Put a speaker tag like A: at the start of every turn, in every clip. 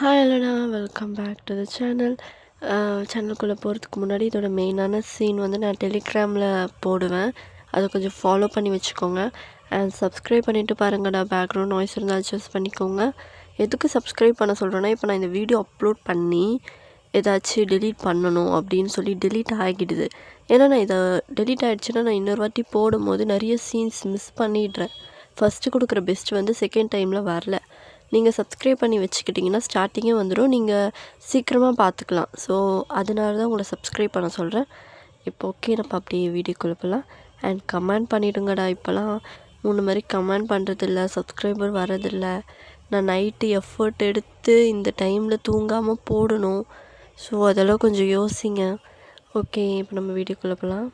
A: Hi Alana, welcome back to the channel. சேனலுக்குள்ளே போகிறதுக்கு முன்னாடி இதோட மெயினான சீன் வந்து நான் டெலிகிராமில் போடுவேன். அதை கொஞ்சம் ஃபாலோ பண்ணி வச்சுக்கோங்க. அண்ட் சப்ஸ்கிரைப் பண்ணிவிட்டு பாருங்கடா. பேக்ரவுண்ட் நாய்ஸ் இருந்தால் அட்ஜஸ்ட் பண்ணிக்கோங்க. எதுக்கு சப்ஸ்கிரைப் பண்ண சொல்கிறேன்னா, இப்போ நான் இந்த வீடியோ அப்லோட் பண்ணி ஏதாச்சும் டெலீட் பண்ணணும் அப்படின்னு சொல்லி டெலீட் ஆகிடுது. ஏன்னா நான் இதை டெலீட் ஆகிடுச்சுன்னா நான் இன்னொரு வாட்டி போடும்போது நிறைய சீன்ஸ் மிஸ் பண்ணிடுறேன். ஃபஸ்ட்டு கொடுக்குற பெஸ்ட் வந்து செகண்ட் டைமில் வரல. நீங்கள் சப்ஸ்கிரைப் பண்ணி வச்சுக்கிட்டிங்கன்னா ஸ்டார்டிங்கே வந்துடும், நீங்கள் சீக்கிரமாக பார்த்துக்கலாம். ஸோ அதனால தான் உங்களை சப்ஸ்கிரைப் பண்ண சொல்கிறேன். இப்போ ஓகே, நம்ம அப்படியே வீடியோக்குள்ளே போகலாம். அண்ட் கமெண்ட் பண்ணிவிடுங்கடா. இப்போலாம் முன்ன மாதிரி கமெண்ட் பண்ணுறதில்ல, சப்ஸ்கிரைபர் வரதில்ல. நான் நைட்டு எஃபர்ட் எடுத்து இந்த டைமில் தூங்காமல் போடணும். ஸோ அதெல்லாம் கொஞ்சம் யோசிங்க. ஓகே, இப்போ நம்ம வீடியோக்குள்ளே போகலாம்.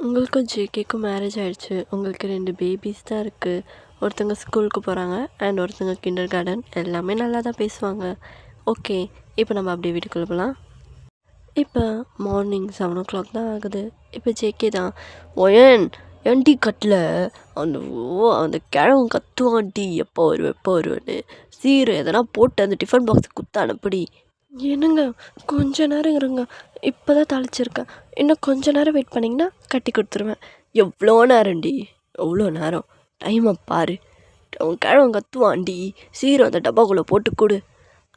A: உங்களுக்கும் ஜேகேக்கும் மேரேஜ் ஆகிடுச்சு. உங்களுக்கு 2 பேபிஸ் தான் இருக்குது. ஒருத்தங்க ஸ்கூலுக்கு போகிறாங்க அண்ட் ஒருத்தங்க கிண்டர் கார்டன். எல்லாமே நல்லா தான் பேசுவாங்க. ஓகே, இப்போ நம்ம அப்படியே வீட்டுக்குள்ளே போகலாம். இப்போ மார்னிங் 7 o'clock தான் ஆகுது. இப்போ ஜேகே தான், ஒயன் ஏன்டி கட்டல, அந்த கிழவன் கத்துவான்டி, எப்போ வருவேன்னு சீரு எதனா போட்டு அந்த டிஃபன் பாக்ஸை குத்த அனுப்படி. என்னங்க கொஞ்ச நேரம் இருங்க, இப்போ தான் தாளிச்சிருக்கேன். இன்னும் கொஞ்ச நேரம் வெயிட் பண்ணிங்கன்னா கட்டி கொடுத்துருவேன். எவ்வளோ நேரம்டி, எவ்வளோ நேரம், டைமை பாரு. அவன் கிழவன் கத்துவான்டி, சீரம் அந்த டப்பாக்குள்ளே போட்டு கொடு.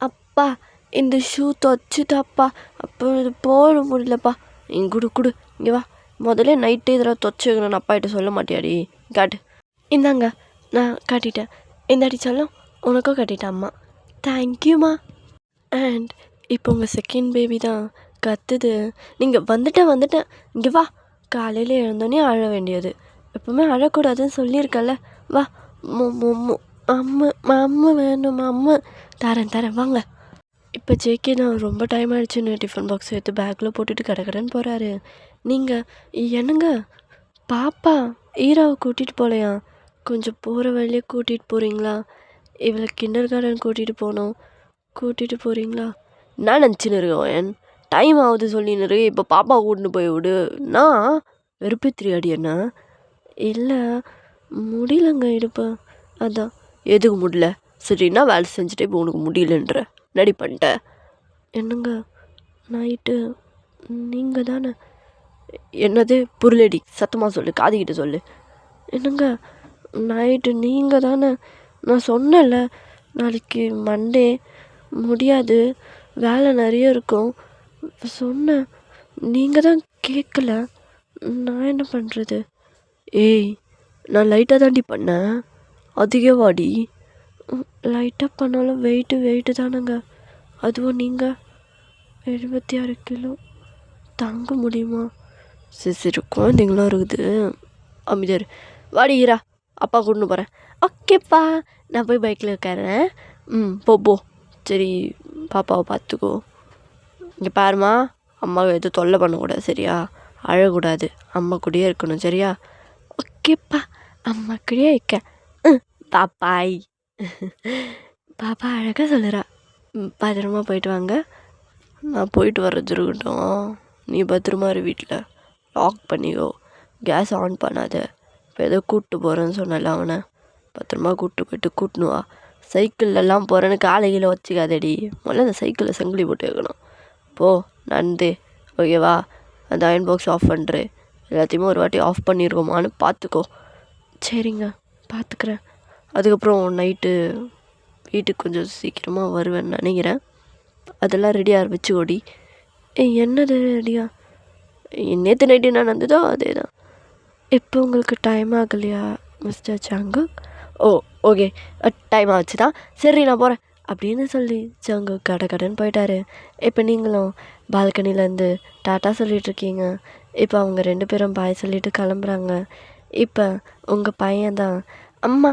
A: அப்பா இந்த ஷூ தொச்சுதாப்பா, அப்போ இது போட முடியலப்பா. இங்கே குடு இங்கே வா. முதல்ல நைட்டே இதெல்லாம் தொச்சு வைக்கணும்னு அப்பாகிட்ட சொல்ல மாட்டியாடி? காட்டு. இந்தாங்க, நான் காட்டிட்டேன். இந்தாடி சொல்லும், உனக்கும் காட்டிட்டேன் அம்மா. தேங்க்யூம்மா. அண்ட் இப்போ உங்கள் செகண்ட் பேபி தான் கத்துது. நீங்கள் வந்துட்டேன் இங்கே வா. காலையில் எழுந்தோடனே அழ வேண்டியது, எப்போவுமே அழக்கூடாதுன்னு சொல்லியிருக்கல. வா, அம்மா வேணும், அம்மா தரேன் வாங்க. இப்போ ஜேகே தான் ரொம்ப டைம் ஆகிடுச்சுன்னு டிஃபன் பாக்ஸ் எடுத்து பேக்கில் போட்டுட்டு கடன்னு போகிறாரு. நீங்கள் என்னங்க பாப்பா ஈராவை கூட்டிகிட்டு போகலையா? கொஞ்சம் போகிற வழியே கூட்டிகிட்டு போகிறீங்களா? இவளை கிண்டர் கார்டன் கூட்டிகிட்டு போகிறீங்களா? நான் நினச்சின்னு இருக்கேன், டைம் ஆகுது சொல்லின்னு இப்போ பாப்பா கூட்டின்னு போய் விடு. நான் வெறுப்பேத்திரி என்ன? இல்லை முடியலங்க இடுப்பா, அதான். எதுக்கு முடியல? சரின்னா வேலை செஞ்சுட்டு இப்போ உனக்கு முடியலன்ற நடி பண்ணிட்ட. என்னங்க நைட்டு நீங்கள் தானே? என்னது புரியலடி, சத்தமாக சொல்லு, காதுகிட்ட சொல்லு. என்னங்க நைட்டு நீங்கள் தானே? நான் சொன்னேன்ல நாளைக்கு மண்டே முடியாது, வேலை நிறைய இருக்கும் சொன்னேன். நீங்கள் தான் கேட்கல, நான் என்ன பண்ணுறது? ஏய், நான் லைட்டாக தாண்டி பண்ணேன், அதிகவாடி. லைட்டாக பண்ணாலும் வெயிட்டு தானேங்க. அதுவும் நீங்கள் 76 கிலோ தாங்க முடியுமா? சரி குழந்தைங்களாம் இருக்குது, அமைதியார். வாடி ஈரா, அப்பா கூட்டின்னு போகிறேன். ஓகேப்பா, நான் போய் பைக்கில் உட்காரேன். போ. சரி, பாப்பாவை பார்த்துக்கோ. இங்கே பாருமா, அம்மாவை எதுவும் தொல்லை பண்ணக்கூடாது சரியா? அழக்கூடாது, அம்மா கூடயே இருக்கணும் சரியா? ஓகேப்பா, அம்மா கூடயே இருக்கேன். பாப்பாய். பாப்பா அழகாக சொல்லுறா. பத்திரமா போயிட்டு வாங்க. நான் போயிட்டு வர்றது இருக்கட்டும், நீ பத்திரமா இரு. வீட்டில் லாக் பண்ணிக்கோ, கேஸ் ஆன் பண்ணாத. இப்போ ஏதோ கூப்பிட்டு போகிறேன்னு சொன்னல, அவனை பத்திரமா கூப்பிட்டு வா. சைக்கிள்லாம் போகிறேன்னு காலையில் வச்சுக்காதடி. முதல்ல அந்த சைக்கிளில் சங்கிலி போட்டு வைக்கணும். போ நடந்து, ஓகேவா? அந்த அயன் பாக்ஸ் ஆஃப் பண்ணுற, எல்லாத்தையுமே ஒரு வாட்டி ஆஃப் பண்ணியிருக்கோமான்னு பார்த்துக்கோ. சரிங்க, பார்த்துக்குறேன். அதுக்கப்புறம் நைட்டு வீட்டுக்கு கொஞ்சம் சீக்கிரமாக வருவேன்னு நினைக்கிறேன். அதெல்லாம் ரெடியாக வச்சு ஓடி. என்னது ரெடியா? நேற்று நைட்டு என்ன நடந்ததோ அதே தான். இப்போ உங்களுக்கு டைம் ஆகலையா மிஸ்டர் ஜாங்கு? ஓ ஓகே, டைம் ஆச்சு தான். சரி நான் போகிறேன் அப்படின்னு சொல்லி ஜாங்கு கடைன்னு போயிட்டாரு. இப்போ நீங்களும் பால்கனிலேருந்து டாட்டா சொல்லிகிட்ருக்கீங்க. இப்போ அவங்க 2 பேரும் பாய் சொல்லிட்டு கிளம்புறாங்க. இப்போ உங்கள் பையன் தான், அம்மா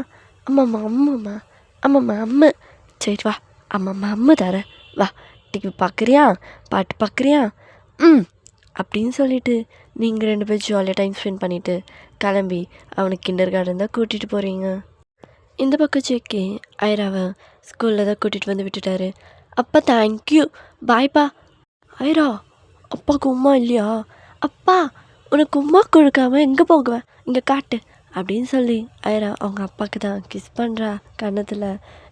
A: சரி வா, அம்மா தரேன் வா. டிவி பார்க்குறியா, பாட்டு பார்க்குறியா? அப்படின்னு சொல்லிவிட்டு நீங்கள் 2 பேரும் ஜாலியாக டைம் ஸ்பெண்ட் பண்ணிவிட்டு கிளம்பி அவனுக்கு கிண்டர் கார்டன் தான் கூட்டிகிட்டு போகிறீங்க. இந்த பக்கம் ஜேகே ஐராவை ஸ்கூலில் தான் கூட்டிகிட்டு வந்து விட்டுட்டாரு. அப்பா தேங்க்யூ, பாய்ப்பா. ஐரா, அப்பாவுக்கு உமா இல்லையா? அப்பா உனக்கு உமா கொடுக்காம எங்கே போகுவேன், இங்கே காட்டு அப்படின்னு சொல்லி ஐரா அவங்க அப்பாவுக்கு தான் கிஸ் பண்ணுறா கன்னத்தில்.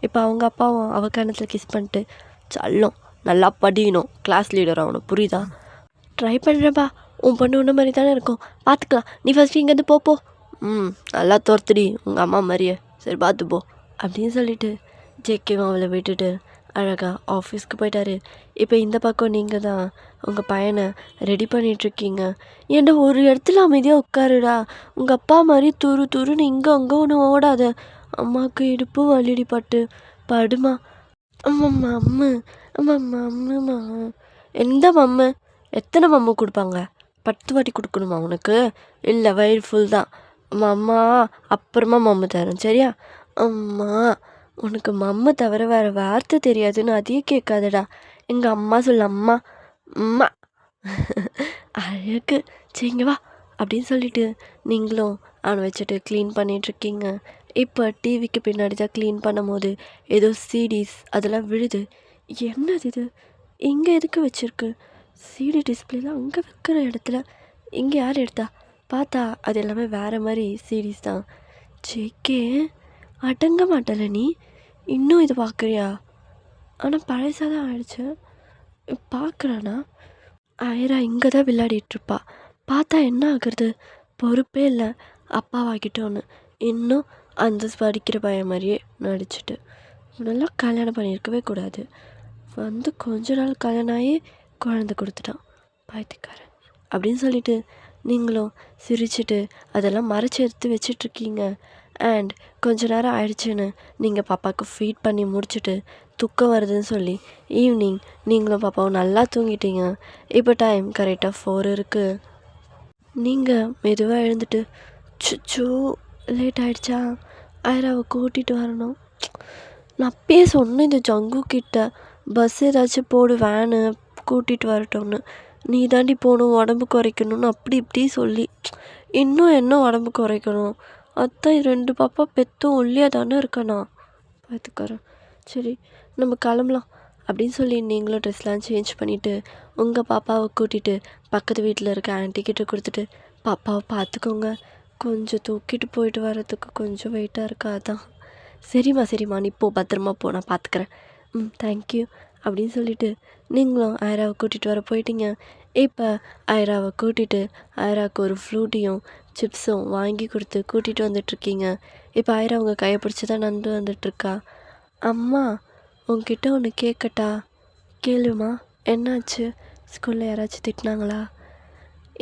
A: இப்போ அவங்க அப்பாவும் அவள் கன்னத்தில் கிஸ் பண்ணிட்டு சல்லம், நல்லா படிக்கணும், கிளாஸ் லீடர் ஆகணும், புரியுதா? ட்ரை பண்ணுறேன்ப்பா, உன் பொண்ணு ஒன்று மாதிரி தானே இருக்கும், பார்த்துக்கலாம். நீ ஃபஸ்ட்டு இங்கேருந்து போ. நல்லா துரத்துடி உங்கள் அம்மா மாதிரியே, சரி பார்த்து போ அப்படின்னு சொல்லிட்டு ஜேகேவும் அவளை விட்டுட்டு அழகாக ஆஃபீஸ்க்கு போயிட்டாரு. இப்போ இந்த பக்கம் நீங்கள் தான் உங்கள் பையனை ரெடி பண்ணிகிட்ருக்கீங்க. ஏன்டா ஒரு இடத்துல அமைதியாக உட்காருடா, உங்கள் அப்பா மாதிரி துருன்னு இங்கே அங்கே ஒன்று ஓடாத. அம்மாவுக்கு இடுப்பு வலிடி படுமா. அம்மம்மா அம்முமா. எந்த மம்மு? எத்தனை மம்மு கொடுப்பாங்க? 10 வாட்டி கொடுக்கணுமா உனக்கு? இல்லை, வயிறு ஃபுல் தான். அம்மா அப்புறமா மம்மு தரேன், சரியா? அம்மா, உனக்கு மம்மு தவிர வேறு வார்த்தை தெரியாதுன்னு அதையே கேட்காதடா. எங்கள் அம்மா சொல்ல, அம்மா அம்மா அழகு, சரிங்க வா அப்படின்னு சொல்லிட்டு நீங்களும் அவனை வச்சுட்டு க்ளீன் பண்ணிகிட்ருக்கீங்க. இப்போ டிவிக்கு பின்னாடி தான் க்ளீன் பண்ணும்போது ஏதோ சிடிஸ் அதெல்லாம் விழுது. என்னது இது? இங்கே எதுக்கு வச்சுருக்கு? சிடி டிஸ்பிளேலாம் அங்கே வைக்கிற இடத்துல இங்கே யார் எடுத்தா? பார்த்தா அது எல்லாமே வேறு மாதிரி சிடிஸ் தான். ஜேகே, அடங்க மாட்டல நீ, இன்னும் இது பார்க்குறியா? ஆனால் பழசாக தான் ஆயிடுச்சு. பார்க்குறானா? ஆயிரா இங்கே தான் விளையாடிட்டுருப்பா. பார்த்தா என்ன ஆகுறது? பொறுப்பே இல்லை அப்பாவாக்கிட்டோன்னு. இன்னும் அந்த படிக்கிற பையன் மாதிரியே நடிச்சுட்டு. நல்லா கல்யாணம் பண்ணியிருக்கவே கூடாது. வந்து கொஞ்ச நாள் கல்யாணம் ஆகி குழந்தை கொடுத்துட்டான் பாய்த்திக்காரன் அப்படின்னு சொல்லிட்டு நீங்களும் சிரிச்சுட்டு அதெல்லாம் மறைச்சி எடுத்து வச்சிட்ருக்கீங்க. அண்ட் கொஞ்ச நேரம் ஆயிடுச்சுன்னு நீங்கள் பாப்பாவுக்கு ஃபீட் பண்ணி முடிச்சுட்டு தூக்கம் வருதுன்னு சொல்லி ஈவினிங் நீங்களும் பாப்பாவும் நல்லா தூங்கிட்டீங்க. இப்போ டைம் கரெக்டாக 4 இருக்குது. நீங்கள் மெதுவாக எழுந்துட்டு சுச்சோ லேட் ஆகிடுச்சா, ஆயிராவை கூட்டிகிட்டு வரணும். நான் அப்பயே சொன்னேன் இந்த ஜங்கு கிட்ட, பஸ் ஏதாச்சும் போடு, வேனு கூட்டிகிட்டு வரட்டும்னு. நீ தாண்டி போகணும், உடம்பு குறைக்கணும்னு அப்படி இப்படி சொல்லி இன்னும் என்ன உடம்பு குறைக்கணும்? அதான் 2 பாப்பா பெத்தும் ஒல்லியாக தானே இருக்கண்ணா பார்த்துக்கறேன். சரி நம்ம கிளம்பலாம் அப்படின்னு சொல்லி நீங்களும் ட்ரெஸ்லாம் சேஞ்ச் பண்ணிவிட்டு உங்கள் பாப்பாவை கூட்டிகிட்டு பக்கத்து வீட்டில் இருக்க ஆன்ட்டிக்கிட்ட கொடுத்துட்டு, பாப்பாவை பார்த்துக்கோங்க, கொஞ்சம் தூக்கிட்டு போயிட்டு வர்றதுக்கு கொஞ்சம் வெயிட்டாக இருக்கா, அதான். சரிம்மா நீ போ, பத்திரமா போ, நான் பார்த்துக்கிறேன். தேங்க்யூ அப்படின்னு சொல்லிவிட்டு நீங்களும் ஆயிராவை கூட்டிகிட்டு வர போயிட்டீங்க. இப்போ ஆயிராவை கூட்டிகிட்டு ஆயிராவுக்கு ஒரு ஃப்ளூட்டியும் சிப்ஸும் வாங்கி கொடுத்து கூட்டிகிட்டு வந்துட்ருக்கீங்க. இப்போ ஆயிரா அவங்க கையை பிடிச்சி தான் நடந்து வந்துட்டுருக்கா. அம்மா உங்ககிட்ட ஒன்று கேட்கட்டா? கேளுமா. என்னாச்சு? ஸ்கூலில் யாராச்சும் திட்டினாங்களா?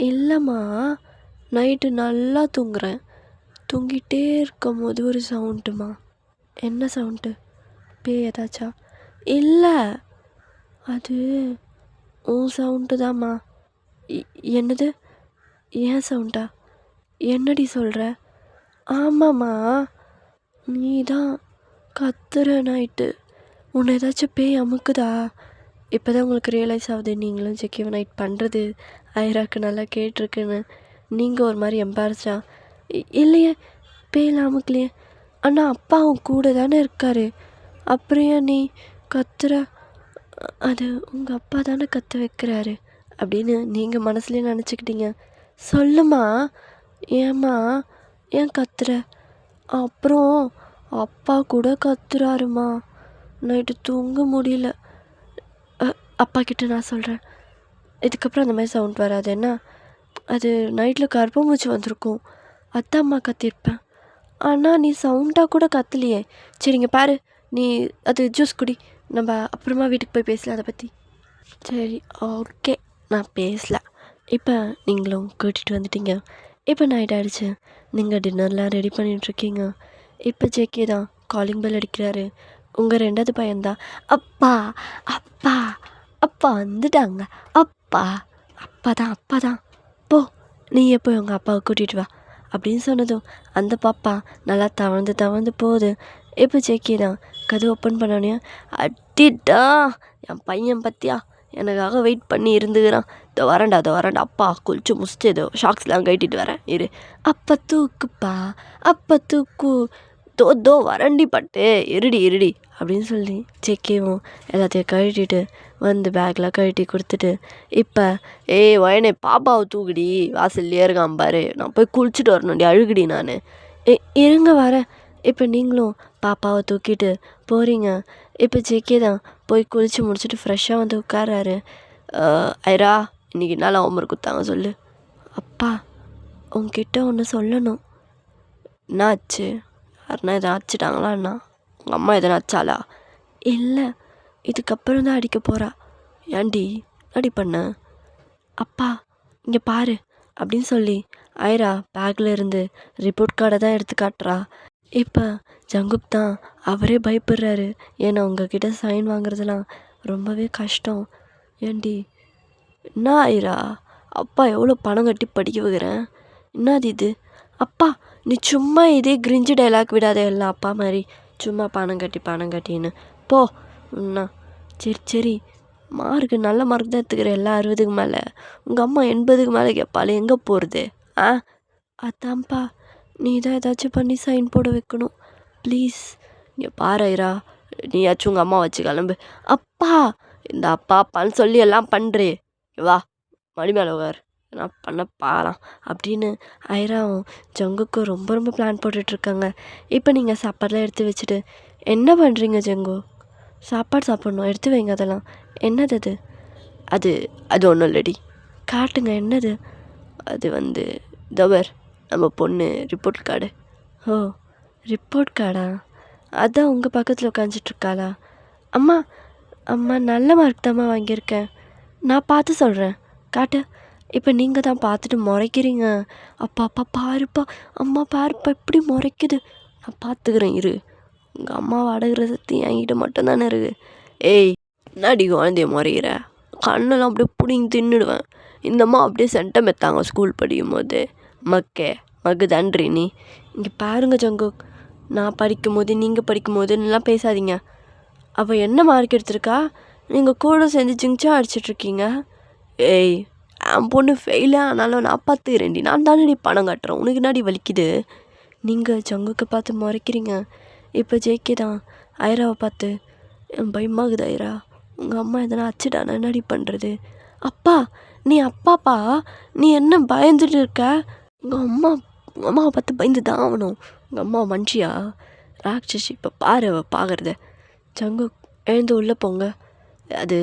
A: இல்லைம்மா, நைட்டு நல்லா தூங்குறேன், தூங்கிட்டே இருக்கும் போது ஒரு சவுண்டுமா. என்ன சவுண்டு? பேய் ஏதாச்சா? இல்லை, அது உன் சவுண்டு தாம்மா. என்னது? ஏன் சவுண்டா? என்னடி சொல்கிற? ஆமாம்மா, நீ தான் கத்துற நைட்டு. உன்னை ஏதாச்சும் பேய் அமுக்குதா? இப்போ தான் உங்களுக்கு ரியலைஸ் ஆகுது நீங்களும் ஜெக்கிவ நைட் பண்ணுறது ஐராக்கு நல்லா கேட்டிருக்குன்னு. நீங்கள் ஒரு மாதிரி எம்பாரஸா? இல்லையே, பேயெலாம் அமுக்கலையே. ஆனால் அப்பா அவன் கூட தானே இருக்காரு, அப்புறம் ஏன் நீ கத்துற? அது உங்கள் அப்பா தானே கற்று வைக்கிறாரு அப்படின்னு நீங்கள் மனசுலேயே நினச்சிக்கிட்டீங்க. சொல்லுமா, ஏம்மா ஏன் கத்துற? அப்புறம் அப்பா கூட கத்துறாருமா, நைட்டு தூங்க முடியல. அப்பா கிட்ட நான் சொல்கிறேன், இதுக்கப்புறம் அந்த மாதிரி சவுண்ட் வராது என்ன? அது நைட்டில் கர்ப்பமூச்சி வந்திருக்கும், அதான் அம்மா கத்திருப்பேன். ஆனால் நீ சவுண்டாக கூட கத்தலையே. சரிங்க பாரு, நீ அது ஜூஸ் குடி, நம்ம அப்புறமா வீட்டுக்கு போய் பேசலாம் அதை பற்றி. சரி ஓகே, நான் பேசலாம். இப்போ நீங்களும் கூட்டிகிட்டு வந்துட்டீங்க. இப்போ நைட் ஆகிடுச்சு, நீங்கள் டின்னர்லாம் ரெடி பண்ணிகிட்ருக்கீங்க. இப்போ ஜேகே தான் காலிங் பெல் அடிக்கிறாரு. உங்கள் 2வது பையன்தான். அப்பா அப்பா அப்பா வந்துட்டாங்க, அப்பா அப்பா தான் போ, நீயே போய் உங்கள் அப்பாவை கூட்டிகிட்டு வா அப்படின்னு சொன்னதும் அந்த பாப்பா நல்லா தவழ்ந்து போகுது. இப்போ ஜேகே தான் கதவு ஓப்பன் பண்ணோன்னே, அட்டிட்டா என் பையன் பற்றியா எனக்காக வெயிட் பண்ணி இருந்துக்கிறான், இதோ வரேன்டா அப்பா குளிச்சு முடிச்சுட்டு ஏதோ ஷாக்ஸ்லாம் கட்டிட்டு வரேன் இரு. அப்போ தூக்குப்பா, அப்போ தூக்கு, தோ வரண்டி பட்டு, இருடி அப்படின்னு சொல்லி ஜேகேவும் எல்லாத்தையும் கழட்டிட்டு வந்து பேக்லாம் கழட்டி கொடுத்துட்டு, இப்போ வயனே பாப்பாவை தூக்குடி, வாசல்லையே இருக்கான் பாரு, நான் போய் குளிச்சுட்டு வரணும்டி, அழுகுடி நான். இருங்க வரேன். இப்போ நீங்களும் பாப்பாவை தூக்கிட்டு போகிறீங்க. இப்போ ஜேகே தான் போய் குளித்து முடிச்சுட்டு ஃப்ரெஷ்ஷாக வந்து உட்காராரு. ஐரா இன்றைக்கி என்னால் ஹோம்ஒர்க் கொடுத்தாங்க சொல்லு. அப்பா உங்ககிட்ட ஒன்று சொல்லணும். என்ன ஆச்சு? யாருன்னா எதனா அடிச்சிட்டாங்களா அண்ணா? உங்கள் அம்மா எதனா அடிச்சாளா? இல்லை, இதுக்கப்புறம் தான் அடிக்க போகிறா. ஏன்டி என்னடி பண்ண? அப்பா இங்கே பாரு அப்படின்னு சொல்லி ஐரா பேக்கில் இருந்து ரிப்போர்ட் கார்டை தான் எடுத்து காட்டுறா. இப்போ ஜங்குப் தான் அவரே பயப்படுறாரு. ஏன்னா உங்ககிட்ட சைன் வாங்குறதுலாம் ரொம்பவே கஷ்டம். ஏன்டி என்ன ஐரா, அப்பா எவ்வளோ பணம் கட்டி படிக்க வைக்கிறேன், என்னது இது? அப்பா நீ சும்மா இதே கிரிஞ்சு டைலாக் விடாத எல்லாம் அப்பா மாதிரி. சும்மா பணம் கட்டின்னு போ. அண்ணா சரி சரி, மார்க்கு நல்ல மார்க் தான் எடுத்துக்கிறேன், எல்லாம் 60க்கு மேலே. உங்கள் அம்மா 80க்கு மேலே கேட்பாள், எங்கே போகிறது? அதான்ப்பா, நீ தான் ஏதாச்சும் பண்ணி சைன் போட வைக்கணும் ப்ளீஸ். இங்கே பாருறா, நீயாச்சும் உங்கள் அம்மா வச்சு கிளம்பு. அப்பா இந்த அப்பா அப்பான்னு சொல்லி எல்லாம் பண்ணுறே, வா மணி மேலே உட்கார், நான் பண்ண பாலாம் அப்படின்னு ஐராவும் ஜங்குக்கும் ரொம்ப ரொம்ப பிளான் போட்டுட்ருக்காங்க. இப்போ நீங்கள் சாப்பாடெலாம் எடுத்து வச்சுட்டு என்ன பண்ணுறீங்க ஜங்கு? சாப்பாடு சாப்பிட்ணும், எடுத்து வைங்க. அதெல்லாம் என்னது அது? அது அது ஒன்றும் இல்லடி. காட்டுங்க என்னது? அது தவர் நம்ம பொண்ணு ரிப்போர்ட் கார்டு. ஓ ரிப்போர்ட் கார்டா? அதான் உங்கள் பக்கத்தில் உட்காந்துட்ருக்காளா? அம்மா அம்மா நல்ல மார்க் தாம்மா வாங்கியிருக்கேன், நான் பார்த்து சொல்கிறேன், காட்டு. இப்போ நீங்கள் தான் பார்த்துட்டு முறைக்கிறீங்க. அப்பா அப்பா பாருப்பா, அம்மா பாருப்பா இப்படி முறைக்குது, நான் பார்த்துக்கிறேன் இரு. உங்கள் அம்மாவை அடகுற சக்தி என்கிட்ட மட்டும்தானே இருக்குது. ஏய் என்னடி குழந்தைய முறைகிற? கண்ணெல்லாம் அப்படியே பிடிங்கி தின்னுடுவேன். இந்தம்மா அப்படியே சென்டமெத்தாங்க ஸ்கூல் படிக்கும் போது. மக்கு தன்றி நீ. இங்கே பாருங்க ஜங்குக், நான் படிக்கும் போது நீங்கள் படிக்கும் போதுன்னெலாம் பேசாதீங்க. அவள் என்ன மார்க் எடுத்திருக்கா, நீங்கள் கூட சேர்ந்து ஜிங்ச்சா அடிச்சிட்ருக்கீங்க. ஏய் என் பொண்ணு ஃபெயிலே ஆனாலும் நான் பார்த்துக்கிறேன்டி, நான் தானடி பணம் கட்டுறேன், உனக்கு என்னாடி வலிக்குது? நீங்கள் ஜங்குக்கு பார்த்து முறைக்கிறீங்க. இப்போ ஜேகே தான் ஐராவை பார்த்து, என் பயமாகுது ஐரா, உங்கள் அம்மா எதனா அச்சுட்டானா என்னடி பண்ணுறது? அப்பா நீ அப்பாப்பா, நீ என்ன பயந்துட்டு இருக்க? உங்கள் அம்மாவை பார்த்து பயந்து தான் ஆகணும். உங்கள் அம்மா மனுஷியா ராட்சசி? இப்போ பாரு அவள் பார்க்குறத. ஜங்கு எழுந்து உள்ளே போங்க. அது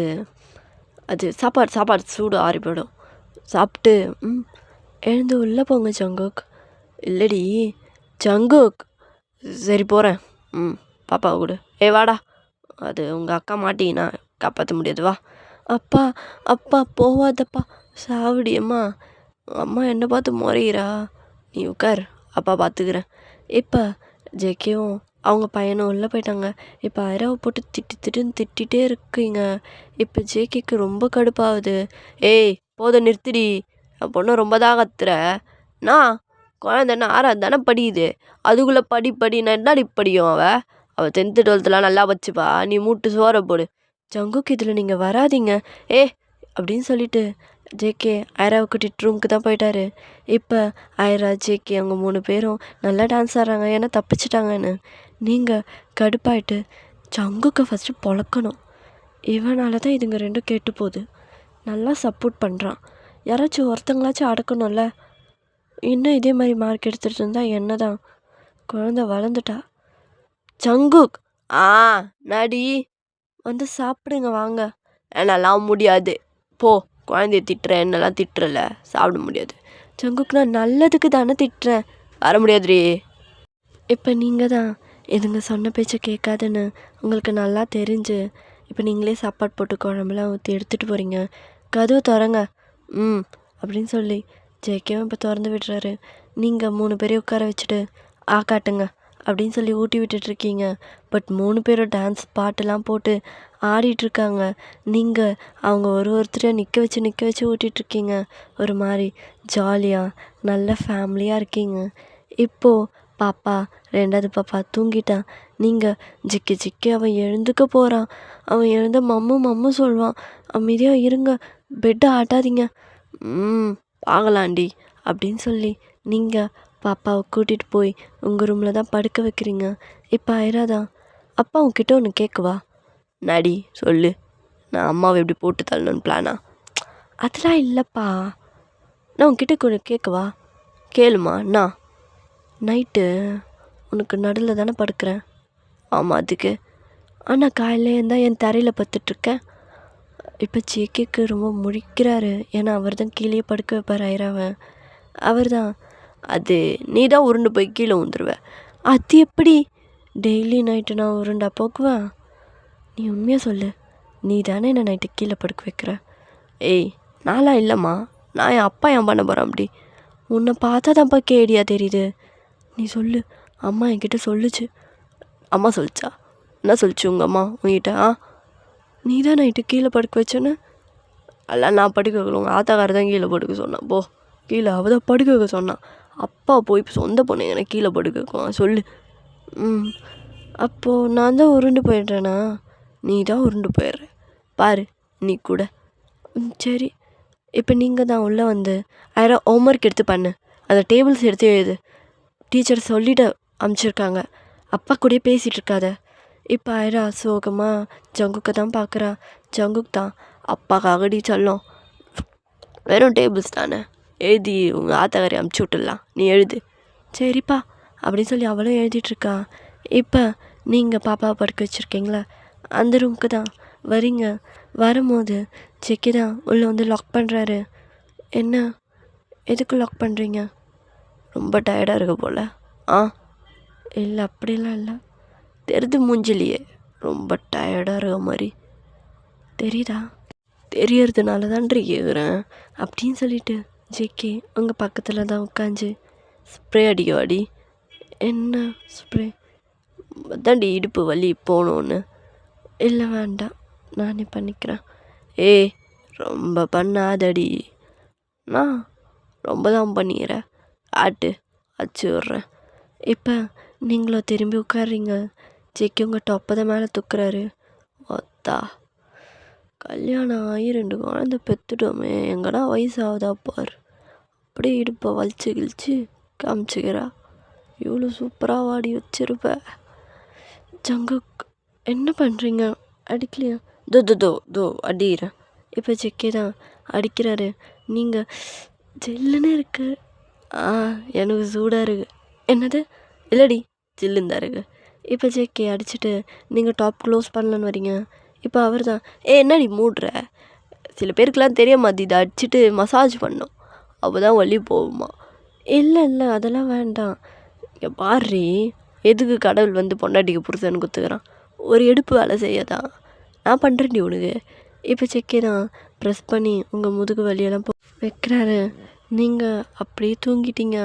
A: அது சாப்பாடு சூடு ஆறி போயிடும், சாப்பிட்டு எழுந்து உள்ளே போங்க ஜங்குக். இல்லடி ஜங்குக். சரி போகிறேன். பாப்பாவை கொடு. வாடா, அது உங்கள் அக்கா மாட்டினா காப்பாற்ற முடியாது, வா. அப்பா அப்பா போவாதப்பா, சாவடியம்மா. அம்மா என்னை பார்த்து முறைகிறா, நீ உட்கார், அப்பா பார்த்துக்கிறேன். இப்போ ஜேகேவும் அவங்க பையனும் உள்ளே போயிட்டாங்க. இப்போ ஐராவை போட்டு திட்டிகிட்டே இருக்குங்க. இப்போ ஜேகேக்கு ரொம்ப கடுப்பாகுது. ஏய் போதும் நிறுத்திடி, என் பொண்ணு ரொம்ப தான் கத்துற. நான் குழந்தைன்னா 6வது தானே படிக்குது, அதுக்குள்ளே படி நான் என்னடி படியும்? அவள் 10th 12thலாம் நல்லா வச்சுப்பா, நீ மூட்டு சோற போடு. ஜங்குக்கு இதில் நீங்கள் வராதிங்க அப்படின்னு சொல்லிட்டு ஜேகே ஐராவை கூட்டிகிட்டு ரூமுக்கு தான் போயிட்டாரு. இப்போ ஐரா ஜேகே அவங்க 3 பேரும் நல்லா டான்ஸ் ஆடுறாங்க, ஏன்னா தப்பிச்சிட்டாங்கன்னு. நீங்கள் கடுப்பாயிட்டு ஜங்குக்கு ஃபஸ்ட்டு பொழக்கணும். இவனால தான் இதுங்க ரெண்டும் கெட்டு போகுது. நல்லா சப்போர்ட் பண்ணுறான், யாராச்சும் ஒருத்தங்களாச்சும் அடக்கணும்ல. இன்னும் இதே மாதிரி மார்க் எடுத்துகிட்டு இருந்தால் என்ன தான்? குழந்த வளர்ந்துட்டா. ஜங்குக் நடி வந்து சாப்பிடுங்க வாங்க. என்னெல்லாம் முடியாது, போ. குழந்தைய திட்டுறேன், என்னெல்லாம் திட்டுறல, சாப்பிட முடியாது. ஜங்குக் நான் நல்லதுக்கு தானே திட்டுறேன், வர முடியாதுடி. இப்போ நீங்கள் தான் இதுங்க சொன்ன பேச்சை கேட்காதுன்னு உங்களுக்கு நல்லா தெரிஞ்சு இப்போ நீங்களே சாப்பாடு போட்டு குழம்புலாம் ஊற்றி எடுத்துகிட்டு போகிறீங்க. கதவு திறங்க அப்படின்னு சொல்லி ஜேகேவும் இப்போ திறந்து விடுறாரு. நீங்கள் 3 பேரையும் உட்கார வச்சுட்டு காட்டுங்க அப்படின்னு சொல்லி ஊட்டி விட்டுட்ருக்கீங்க. பட் 3 பேரும் டான்ஸ் பாட்டெல்லாம் போட்டு ஆடிட்டுருக்காங்க. நீங்கள் அவங்க ஒருத்தரையாக நிற்க வச்சு ஊட்டிகிட்ருக்கீங்க. ஒரு மாதிரி ஜாலியாக நல்ல ஃபேமிலியாக இருக்கீங்க. இப்போது பாப்பா 2வது பாப்பா தூங்கிட்டான். நீங்கள் ஜிக்கி அவன் எழுந்துக்க போகிறான். அவன் எழுந்த மம்மு சொல்லுவான். அமைதியாக இருங்க, பெட்டை ஆட்டாதீங்க. பார்க்கலாண்டி அப்படின்னு சொல்லி நீங்கள் பாப்பாவை கூட்டிகிட்டு போய் உங்கள் ரூமில் தான் படுக்க வைக்கிறீங்க. இப்போ ஐரா தான், அப்பா உங்ககிட்ட ஒன்று கேட்கவா? நடி சொல்லு. நான் அம்மாவை எப்படி போட்டு தள்ளணும்னு பிளானா? அதெல்லாம் இல்லைப்பா, நான் உங்ககிட்ட கொஞ்சம் கேட்கவா? கேளுமா. நான் நைட்டு உனக்கு நடுவில் தானே படுக்கிறேன். ஆமாம், அதுக்கு ஆனால் காலையிலேருந்து தான் என் தரையில் படுத்துட்ருக்கேன். இப்போ ஜேகேக்கு ரொம்ப முழிக்கிறாரு. ஏன்னா அவர் தான் கீழே படுக்க வைப்பார் ஐராவை. அவர் தான், அது நீ தான் உருண்டு போய் கீழே விழுந்துருவ. அது எப்படி டெய்லி நைட்டு நான் உருண்டா போக்குவேன்? நீ உண்மையாக சொல்லு, நீ தானே என்னை நைட்டு கீழே படுக்க வைக்கிற? ஏய், நான்லாம் இல்லைம்மா. நான் என் அப்பா ஏன் பண்ண போகிறேன் அப்படி? உன்னை பார்த்தா தான்ப்பா கேடியா தெரியுது. நீ சொல்லு. அம்மா என்கிட்ட சொல்லுச்சு. அம்மா சொல்லிச்சா? என்ன சொல்லிச்சு உங்கள் அம்மா உங்ககிட்ட? நீ தான் நைட்டு கீழே படுக்க வச்சேன்னு? எல்லாம் நான் படுக்க வைக்கல, உங்கள் ஆத்தாக்கார தான் கீழே படுக்க சொன்னான். போ, கீழே அவள் தான் படுக்க வைக்க சொன்னான். அப்பா போய் இப்போ சொந்த பொண்ணு எனக்கு கீழே படுக்க வைக்குவான் சொல்லு. அப்போது நான் தான் உருண்டு போயிடுறேனா? நீ தான் உருண்டு போயிடுற பாரு நீ கூட. சரி, இப்போ நீங்கள் தான் உள்ளே வந்து யாரோ ஹோம்ஒர்க் எடுத்து பண்ணு, அந்த டேபிள்ஸ் எடுத்து எழுது. டீச்சர் சொல்லிட்டு அமுச்சிருக்காங்க. அப்பா கூடயே பேசிகிட்டு இருக்காத. இப்போ ஐரா சோகமாக ஜங்குக்கை தான் பார்க்குறா. ஜங்குக் தான், அப்பாக்காகடி சொல்லும், வெறும் டேபிள்ஸ் தானே, எழுதி உங்கள் ஆத்தக்காரி அமுச்சு விட்டுடலாம், நீ எழுது. சரிப்பா அப்படின்னு சொல்லி அவளும் எழுதிட்டுருக்கா. இப்போ நீங்கள் பாப்பாவை படுக்க வச்சுருக்கீங்களா, அந்த ரூமுக்கு தான் வரீங்க. வரும்போது செக்கி தான் உள்ளே வந்து லாக் பண்ணுறாரு. என்ன, எதுக்கு லாக் பண்ணுறீங்க? ரொம்ப டயர்டாக இருக்க போல். இல்லை அப்படிலாம் இல்லை, தெரிது மூஞ்சிலியே ரொம்ப டயர்டாக இருக்க மாதிரி தெரியுதா? தெரியறதுனால தான்ட்டு கேட்குறேன் அப்படின்னு சொல்லிட்டு ஜேகே அங்கே பக்கத்தில் தான் உட்காந்து ஸ்ப்ரே அடிக்கவாடி. என்ன ஸ்ப்ரே? அதாண்டி இடுப்பு வலி போகணுன்னு. இல்லை வேண்டாம், நானே பண்ணிக்கிறேன். ஏய், ரொம்ப பண்ணாதடி, நான் ரொம்ப தான் பண்ணிக்கிறேன். அச்சு விட்றேன். இப்போ நீங்களும் திரும்பி உட்காடுறீங்க. ஜேகே உங்கள் டொப்பை தான் மேலே தூக்குறாரு. ஒத்தா, கல்யாணம் ஆகி 2 குழந்தை பெற்றுட்டோமே, எங்கடா வயசாகுதா பார். அப்படியே இடுப்பை வலிச்சு கிழிச்சு காமிச்சிக்கிறா. இவ்வளோ சூப்பராக வாடி வச்சிருப்ப. ஜங்குக், என்ன பண்ணுறீங்க? அடிக்கலையா? தோ அடிக்கிறேன். இப்போ ஜேகே தான் அடிக்கிறாரு. நீங்கள் ஜில்லுன்னு இருக்கு. எனக்கு சூடாக இருக்குது. என்னது? இல்லடி, ஜில்லுன்னு தான் இருக்குது. இப்போ ஜேகே அடிச்சுட்டு நீங்கள் டாப் க்ளோஸ் பண்ணலான்னு வரீங்க. இப்போ அவர் தான், என்னடி மூடுற? சில பேருக்கெலாம் தெரிய மாட்டேது, அடிச்சுட்டு மசாஜ் பண்ணோம், அப்போ தான் வலி போகுமா. இல்லை அதெல்லாம் வேண்டாம். இங்கே பாரு, எதுக்கு கடவுள் வந்து பொண்டாட்டிக்கு புருஷன்னு குத்துக்கிறான்? ஒரு எடுப்பு வேலை செய்யாதான், நான் பண்ணுறேன்டி உனக்கு. இப்போ செக்கே தான் ப்ரெஸ் பண்ணி உங்கள் முதுகு வலியெல்லாம் வைக்கிறாரு. நீங்கள் அப்படியே தூங்கிட்டீங்க.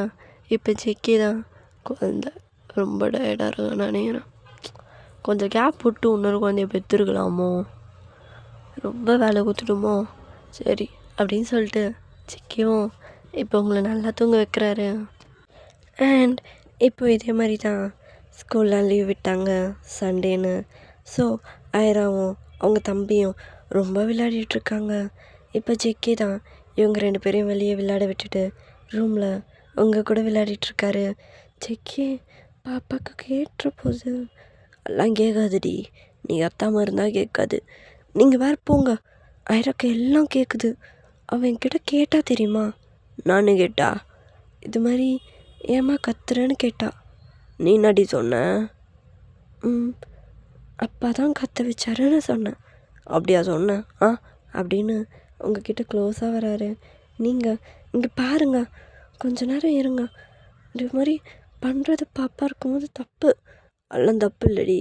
A: இப்போ செக்கே தான், குழந்தை ரொம்ப டயர்டாக இருக்கும் நினைக்கிறேன், கொஞ்சம் கேப் விட்டு இன்னொரு குழந்தைய பெற்றுருக்கலாமோ, ரொம்ப வேலை கொடுத்துடுமோ, சரி அப்படின்னு சொல்லிட்டு செக்கியும் இப்போ உங்களை நல்லா தூங்க வைக்கிறாரு. அண்ட் இப்போ இதே மாதிரி தான் ஸ்கூல்லாம் லீவ் விட்டாங்க சண்டேன்னு. ஸோ ஐராவும் அவங்க தம்பியும் ரொம்ப விளையாடிட்டுருக்காங்க. இப்போ ஜெக்கே தான் இவங்க 2 பேரையும் வெளியே விளையாட விட்டுட்டு ரூமில் உங்கள் கூட விளையாடிட்டுருக்காரு. ஜெக்கே, பாப்பாவுக்கு கேட்டுற போகுது. எல்லாம் கேட்காதுடி, நீ அத்தாமல் இருந்தால் கேட்காது. நீங்கள் வேறு போங்க, ஐராக்கு எல்லாம் கேட்குது. அவன் என்கிட்ட கேட்டா தெரியுமா? நானும் கேட்டா, இது மாதிரி ஏம்மா கத்துறேன்னு கேட்டா. நீ நடி சொன்ன? அப்பா தான் கத்த வச்சாருன்னு சொன்னேன். அப்படியா சொன்னேன்? அப்படின்னு உங்ககிட்ட க்ளோஸாக வராரு. நீங்கள் இங்கே பாருங்க, கொஞ்ச நேரம் இருங்க. இது மாதிரி பண்ணுறது பாப்பா இருக்கும்போது தப்பு. எல்லாம் தப்பு இல்லடி,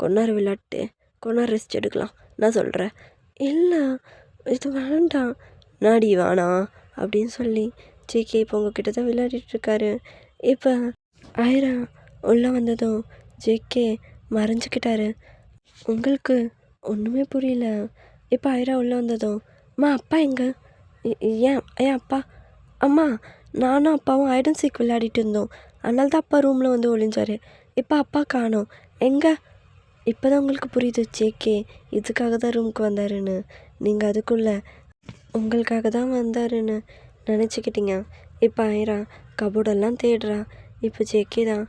A: கொஞ்ச நேரம் விளையாட்டு, கொஞ்ச நேரம் ரெஸ்ட் எடுக்கலாம். நான் சொல்கிறேன். இல்லை, இது வேண்டாம். நாடி வேணாம் அப்படின்னு சொல்லி ஜேகே இப்போ உங்ககிட்ட தான் விளையாடிட்டுருக்காரு. இப்போ ஐரா உள்ளே வந்ததும் ஜேகே மறைஞ்சிக்கிட்டாரு. உங்களுக்கு ஒன்றுமே புரியல. இப்போ ஐரா உள்ளே வந்ததும், அம்மா அப்பா எங்கே? ஏன் அப்பா? அம்மா, நானும் அப்பாவும் ஹைட் சீக் விளையாடிட்டு இருந்தோம், அதனால தான் அப்பா ரூமில் வந்து ஒளிஞ்சார். இப்போ அப்பா காணோம். எங்கே? இப்போ தான் உங்களுக்கு புரியுது ஜேகே இதுக்காக தான் ரூமுக்கு வந்தாருன்னு. நீங்கள் அதுக்குள்ளே உங்களுக்காக தான் வந்தாருன்னு நினச்சிக்கிட்டீங்க. இப்போ ஐரா கபோர்டெல்லாம் தேடுறா. இப்போ ஜேகே தான்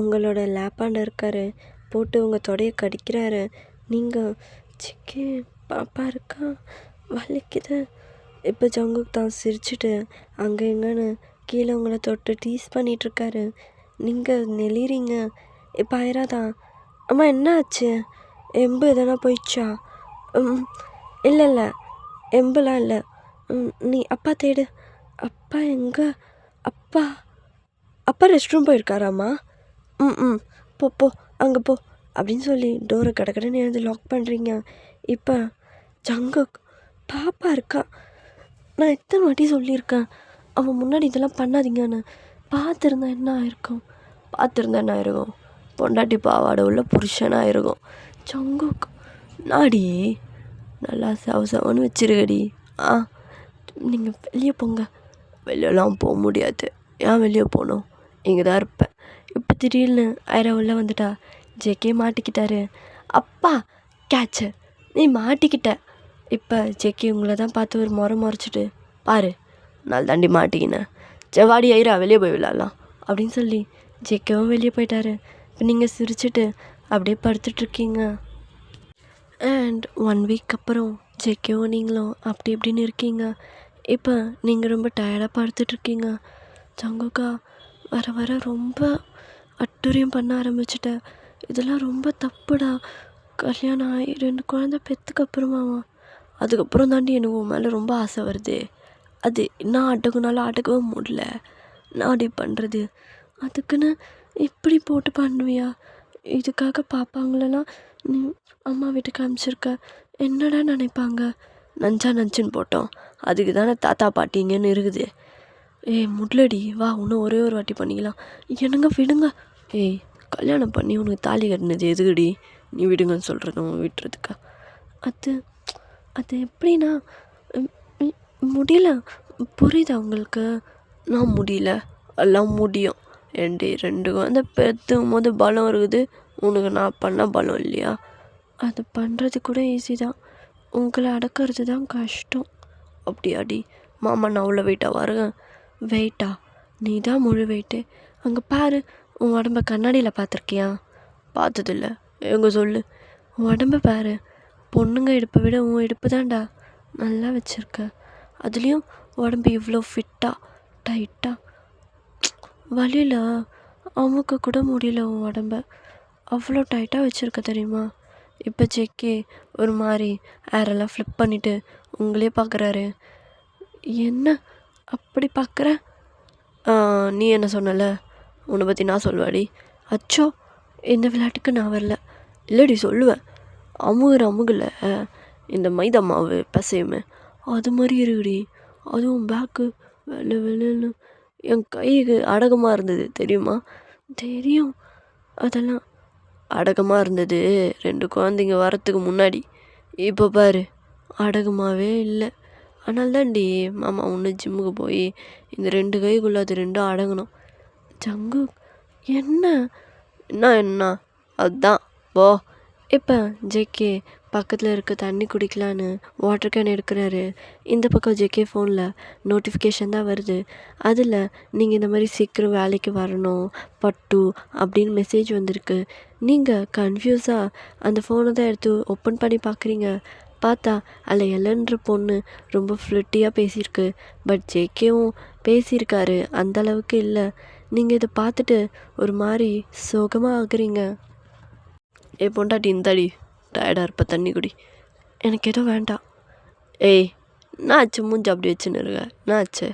A: உங்களோட லேப்பாண்ட இருக்காரு, போட்டு உங்கள் தொடையை கடிக்கிறாரு. நீங்கள் ஜேகே பாப்பா இருக்கா, வலிக்குது. இப்போ ஜங்குக் தான் சிரிச்சுட்டு அங்கே எங்கன்னு கீழே உங்களை தொட்டு டீஸ் பண்ணிகிட்ருக்காரு. நீங்கள் நெளிறீங்க. இப்போ ஐரா தான், அம்மா என்ன ஆச்சு? எம்பு எதனா போயிடுச்சா? இல்லை இல்லை, எம்புலாம் இல்லை. நீ அப்பா தேடு. அப்பா எங்கே? அப்பா அப்பா ரெஸ்ட் ரூம் போயிருக்காராம்மா? ம் போ போ, அங்கே போ அப்படின்னு சொல்லி டோரை கடக்கடன்னு எழுந்து லாக் பண்ணுறீங்க. இப்போ ஜங்குக் பாப்பா இருக்கா. நான் எத்தனை வாட்டி சொல்லியிருக்கேன் அவன் முன்னாடி இதெல்லாம் பண்ணாதீங்கன்னு. பார்த்துருந்தா என்ன ஆயிருக்கும்? பொண்டாட்டி பாவாடை உள்ள புருஷனாக இருக்கும். ஜங்குக் நாடி நல்லா சவன்னு வச்சிருக்கடி. நீங்கள் வெளியே போங்க. வெளியெல்லாம் போக முடியாது. ஏன் வெளியே போகணும்? இங்கே தான் இருப்பேன். இப்போ திடீர்னு ஐரா உள்ளே வந்துட்டா. ஜேகே மாட்டிக்கிட்டாரு. அப்பா கேட்சு, நீ மாட்டிக்கிட்ட. இப்போ ஜேகே உங்களை தான் பார்த்து ஒரு முறைச்சிட்டு, பாரு நாள் தாண்டி மாட்டிக்கினேன், செவ்வாடி ஐரா வெளியே போய் விளாட்லாம் அப்படின்னு சொல்லி ஜேகேவும் வெளியே போயிட்டாரு. இப்போ நீங்கள் சிரிச்சிட்டு அப்படியே படுத்துட்ருக்கீங்க. அண்ட் 1 வீக் அப்புறம் ஜேகேவும் நீங்களும் அப்படி இப்படின்னு இருக்கீங்க. இப்போ நீங்கள் ரொம்ப டயர்டாக படுத்துட்ருக்கீங்க. ஜங்குக்கா வர வர ரொம்ப அட்டுரியம் பண்ண ஆரம்பிச்சிட்டேன். இதெல்லாம் ரொம்ப தப்புடா. கல்யாணம் ஆகி 2 குழந்தை பெற்றுக்கப்புறமாவா? அதுக்கப்புறம் தாண்டி எனக்கு உன் மேலே ரொம்ப ஆசை வருது. அது நான் அடகுனாலும் அடக்கவே முடியல. நான் அப்படி பண்ணுறது அதுக்குன்னு இப்படி போட்டு பண்ணுவியா? இதுக்காக பாப்பாங்களெல்லாம் நீ அம்மா வீட்டுக்கு அனுப்பிச்சிருக்க, என்னடா நினைப்பாங்க? நஞ்சுன்னு போட்டோம், அதுக்கு தானே தாத்தா பாட்டிங்கன்னு இருக்குது. முட்லடி வா, இன்னும் ஒரே ஒரு வாட்டி பண்ணிக்கலாம். என்னங்க விடுங்க. கல்யாணம் பண்ணி உனக்கு தாலி கட்டினது எதுக்குடி? நீ விடுங்கன்னு சொல்கிறதும் விட்டுறதுக்கா? அது எப்படின்னா முடியல. புரியுதா உங்களுக்கு? நான் முடியல, எல்லாம் முடியும். 2 குழந்தை பெற்றும் போது பலம் இருக்குது. உனக்கு நான் பண்ண பலம் இல்லையா? அது பண்ணுறது கூட ஈஸி தான், உங்களை அடக்கிறது தான் கஷ்டம். அப்படியாடி? மாமா நான் அவ்வளோ வெயிட்டாக வருங்க. வெயிட்டா? நீ தான் முழு வெயிட்டு. அங்கே பாரு, உன் உடம்ப கண்ணாடியில் பார்த்துருக்கியா? பார்த்ததில்ல, எங்கே சொல்லு. உன் உடம்ப பாரு. பொண்ணுங்க இடுப்பை விட உன் இடுப்பு தான்டா நல்லா வச்சுருக்க. அதுலேயும் உடம்பு இவ்வளோ ஃபிட்டாக டைட்டாக. வழியில் அமுக்க கூட முடியல உன் உடம்ப, அவ்வளோ டைட்டாக வச்சுருக்க தெரியுமா? இப்போ ஜேகே ஒரு மாதிரி ஏரெல்லாம் ஃப்ளிப் பண்ணிவிட்டு உங்களே பார்க்குறாரு. என்ன அப்படி பார்க்குற? நீ என்ன சொன்னல, உன்னை பற்றி நான் சொல்லுவாடி. அச்சோ, இந்த விளையாட்டுக்கு நான் வரல. இல்லடி சொல்லுவேன். அமுகில் இந்த மைதா மாவு பிசையுமே அது மாதிரி இருக்குடி. அதுவும் பேக்கு வெள்ளைன்னு என் கைக்கு அடக்கமாக இருந்தது தெரியுமா? தெரியும், அதெல்லாம் அடக்கமாக இருந்தது 2 குழந்தைங்க வரத்துக்கு முன்னாடி. இப்போ பாரு, அடக்கமாகவே இல்லை. அதனால தான்டி மாமா ஒன்று ஜிம்முக்கு போய் இந்த 2 கைக்குள்ளே அது 2 அடங்கணும். ஜங்கு என்ன அதுதான் போ. இப்போ ஜேகே பக்கத்தில் இருக்க தண்ணி குடிக்கலான்னு வாட்டர் கேன் எடுக்கிறாரு. இந்த பக்கம் ஜேகே ஃபோனில் நோட்டிஃபிகேஷன் தான் வருது. அதில் நீங்கள் இந்த மாதிரி சீக்கிரம் வேலைக்கு வரணும் பட்டு அப்படின்னு மெசேஜ் வந்திருக்கு. நீங்கள் கன்ஃபியூஸாக அந்த ஃபோனை தான் எடுத்து ஓப்பன் பண்ணி பார்க்குறீங்க. பார்த்தா அதில் எல்லன்ற பொண்ணு ரொம்ப ஃப்ளிட்டியாக பேசியிருக்கு. பட் ஜேகேவும் பேசியிருக்காரு, அந்தளவுக்கு இல்லை. நீங்கள் இதை பார்த்துட்டு ஒரு மாதிரி சோகமாக ஆகுறீங்க. பொண்டாட்டி இந்தாடி, டயர்டாக இருப்ப, தண்ணி குடி. எனக்கு எதுவும் வேண்டாம். நான் ஆச்சு மூஞ்சி அப்படி வச்சுன்னு இருக்க? நான் ஆச்சு?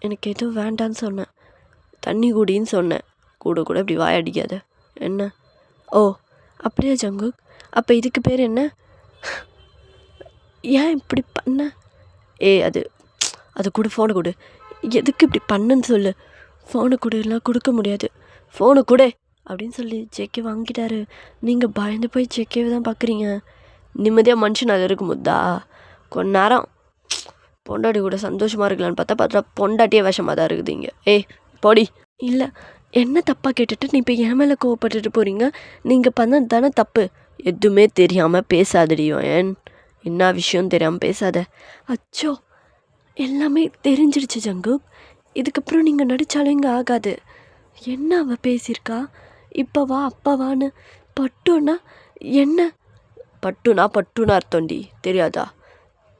A: எனக்கு எதுவும் வேண்டான்னு சொன்னேன். தண்ணி குடின்னு சொன்னேன். கூட இப்படி வாயடிக்காத. என்ன? ஓ அப்படியா ஜங்குக்? அப்போ இதுக்கு பேர் என்ன? ஏன் இப்படி பண்ண? அது கொடு, ஃபோனை கொடு. எதுக்கு இப்படி பண்ணுன்னு சொல்லு. ஃபோனை கொடுலாம் கொடுக்க முடியாது. ஃபோனை கொடு அப்படின்னு சொல்லி ஜேகே வாங்கிட்டாரு. நீங்கள் பயந்து போய் ஜேகேவை தான் பார்க்குறீங்க. நிம்மதியாக மனுஷன் அது இருக்கும்போதா கொஞ்ச நேரம் பொண்டாட்டி கூட சந்தோஷமாக இருக்கலான்னு பார்த்தா பொண்டாட்டியே விஷமாக தான் இருக்குது இங்கே. போடி. இல்லை, என்ன தப்பாக கேட்டுட்டு நீ இப்போ என் மேலே கோவப்பட்டுட்டு போகிறீங்க? நீங்கள் பண்ணது தானே தப்பு. எதுவுமே தெரியாமல் பேசாதடியும். என்ன விஷயம் தெரியாமல் பேசாத. அச்சோ, எல்லாமே தெரிஞ்சிடுச்சு ஜங்குக். இதுக்கப்புறம் நீங்கள் நடித்தாலும் இங்கே ஆகாது. என்ன அவள் பேசியிருக்கா? இப்போ வா அப்பாவான்னு. பட்டுன்னா என்ன? பட்டுனா அர்த்தம்டி தெரியாதா?